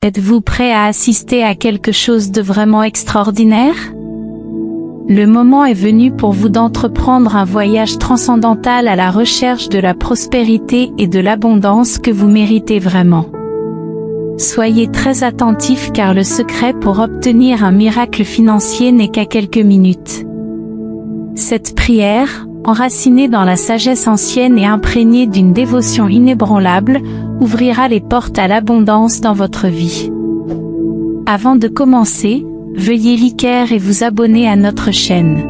Êtes-vous prêt à assister à quelque chose de vraiment extraordinaire? Le moment est venu pour vous d'entreprendre un voyage transcendantal à la recherche de la prospérité et de l'abondance que vous méritez vraiment. Soyez très attentifs car le secret pour obtenir un miracle financier n'est qu'à quelques minutes. Cette prière, enracinée dans la sagesse ancienne et imprégnée d'une dévotion inébranlable, ouvrira les portes à l'abondance dans votre vie. Avant de commencer, veuillez liker et vous abonner à notre chaîne.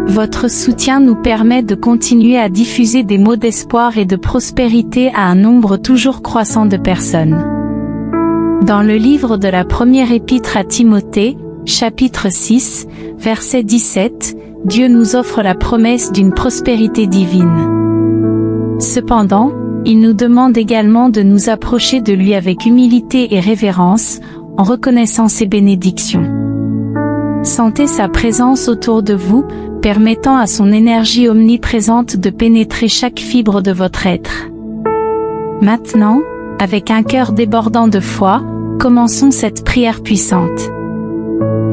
Votre soutien nous permet de continuer à diffuser des mots d'espoir et de prospérité à un nombre toujours croissant de personnes. Dans le livre de la première épître à Timothée, chapitre 6, verset 17, Dieu nous offre la promesse d'une prospérité divine. Cependant, il nous demande également de nous approcher de lui avec humilité et révérence, en reconnaissant ses bénédictions. Sentez sa présence autour de vous, permettant à son énergie omniprésente de pénétrer chaque fibre de votre être. Maintenant, avec un cœur débordant de foi, commençons cette prière puissante.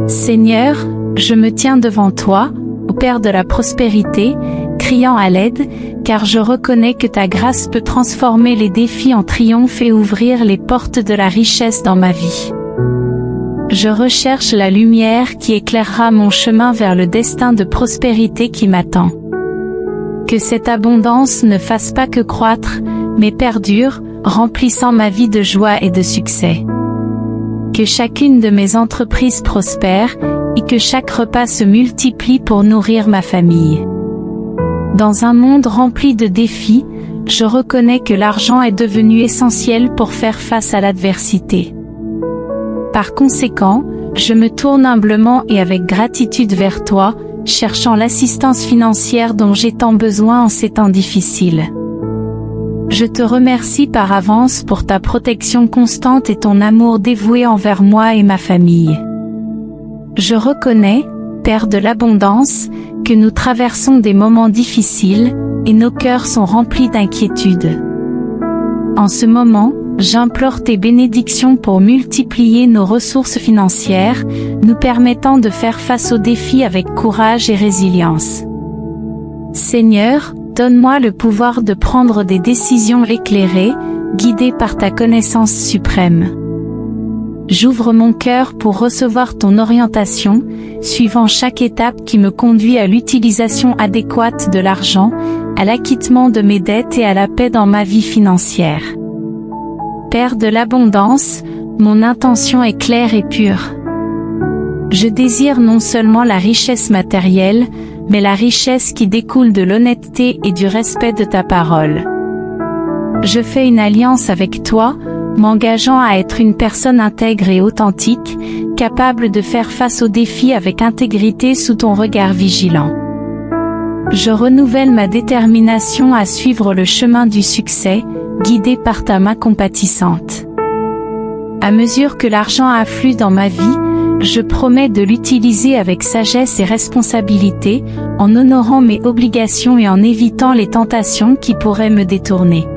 Seigneur, je me tiens devant toi, ô Père de la prospérité, criant à l'aide, car je reconnais que ta grâce peut transformer les défis en triomphe et ouvrir les portes de la richesse dans ma vie. Je recherche la lumière qui éclairera mon chemin vers le destin de prospérité qui m'attend. Que cette abondance ne fasse pas que croître, mais perdure, remplissant ma vie de joie et de succès. Que chacune de mes entreprises prospère, et que chaque repas se multiplie pour nourrir ma famille. Dans un monde rempli de défis, je reconnais que l'argent est devenu essentiel pour faire face à l'adversité. Par conséquent, je me tourne humblement et avec gratitude vers toi, cherchant l'assistance financière dont j'ai tant besoin en ces temps difficiles. Je te remercie par avance pour ta protection constante et ton amour dévoué envers moi et ma famille. Je reconnais, Père de l'abondance, que nous traversons des moments difficiles, et nos cœurs sont remplis d'inquiétude. En ce moment, j'implore tes bénédictions pour multiplier nos ressources financières, nous permettant de faire face aux défis avec courage et résilience. Seigneur, donne-moi le pouvoir de prendre des décisions éclairées, guidées par ta connaissance suprême. J'ouvre mon cœur pour recevoir ton orientation, suivant chaque étape qui me conduit à l'utilisation adéquate de l'argent, à l'acquittement de mes dettes et à la paix dans ma vie financière. Père de l'abondance, mon intention est claire et pure. Je désire non seulement la richesse matérielle, mais la richesse qui découle de l'honnêteté et du respect de ta parole. Je fais une alliance avec toi, m'engageant à être une personne intègre et authentique, capable de faire face aux défis avec intégrité sous ton regard vigilant. Je renouvelle ma détermination à suivre le chemin du succès, guidé par ta main compatissante. À mesure que l'argent afflue dans ma vie, je promets de l'utiliser avec sagesse et responsabilité, en honorant mes obligations et en évitant les tentations qui pourraient me détourner.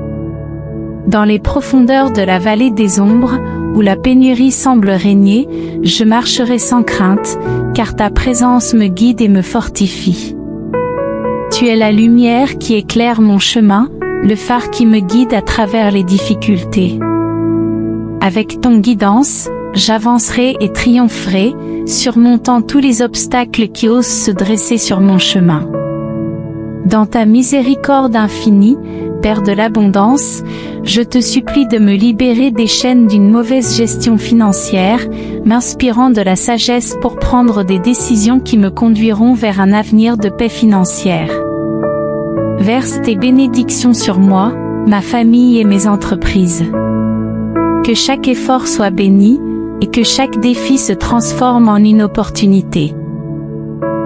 Dans les profondeurs de la vallée des ombres, où la pénurie semble régner, je marcherai sans crainte, car ta présence me guide et me fortifie. Tu es la lumière qui éclaire mon chemin, le phare qui me guide à travers les difficultés. Avec ton guidance, j'avancerai et triompherai, surmontant tous les obstacles qui osent se dresser sur mon chemin. Dans ta miséricorde infinie, Père de l'abondance, je te supplie de me libérer des chaînes d'une mauvaise gestion financière, m'inspirant de la sagesse pour prendre des décisions qui me conduiront vers un avenir de paix financière. Verse tes bénédictions sur moi, ma famille et mes entreprises. Que chaque effort soit béni, et que chaque défi se transforme en une opportunité.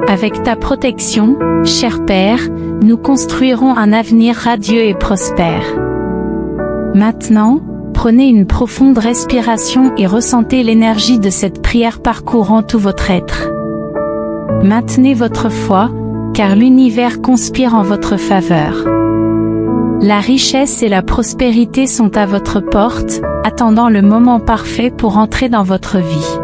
Avec ta protection, cher Père, nous construirons un avenir radieux et prospère. Maintenant, prenez une profonde respiration et ressentez l'énergie de cette prière parcourant tout votre être. Maintenez votre foi, car l'univers conspire en votre faveur. La richesse et la prospérité sont à votre porte, attendant le moment parfait pour entrer dans votre vie.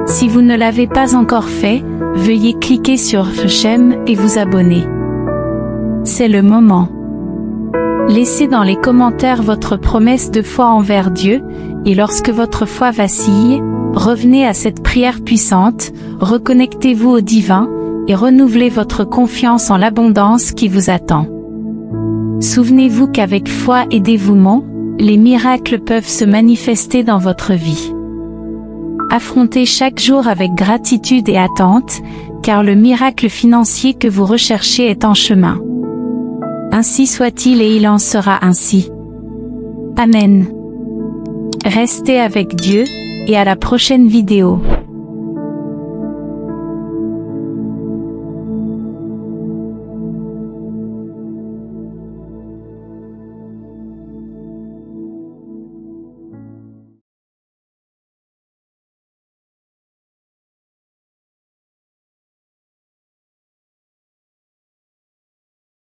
Si vous ne l'avez pas encore fait, veuillez cliquer sur j'aime et vous abonner. C'est le moment. Laissez dans les commentaires votre promesse de foi envers Dieu, et lorsque votre foi vacille, revenez à cette prière puissante, reconnectez-vous au divin, et renouvelez votre confiance en l'abondance qui vous attend. Souvenez-vous qu'avec foi et dévouement, les miracles peuvent se manifester dans votre vie. Affrontez chaque jour avec gratitude et attente, car le miracle financier que vous recherchez est en chemin. Ainsi soit-il et il en sera ainsi. Amen. Restez avec Dieu, et à la prochaine vidéo.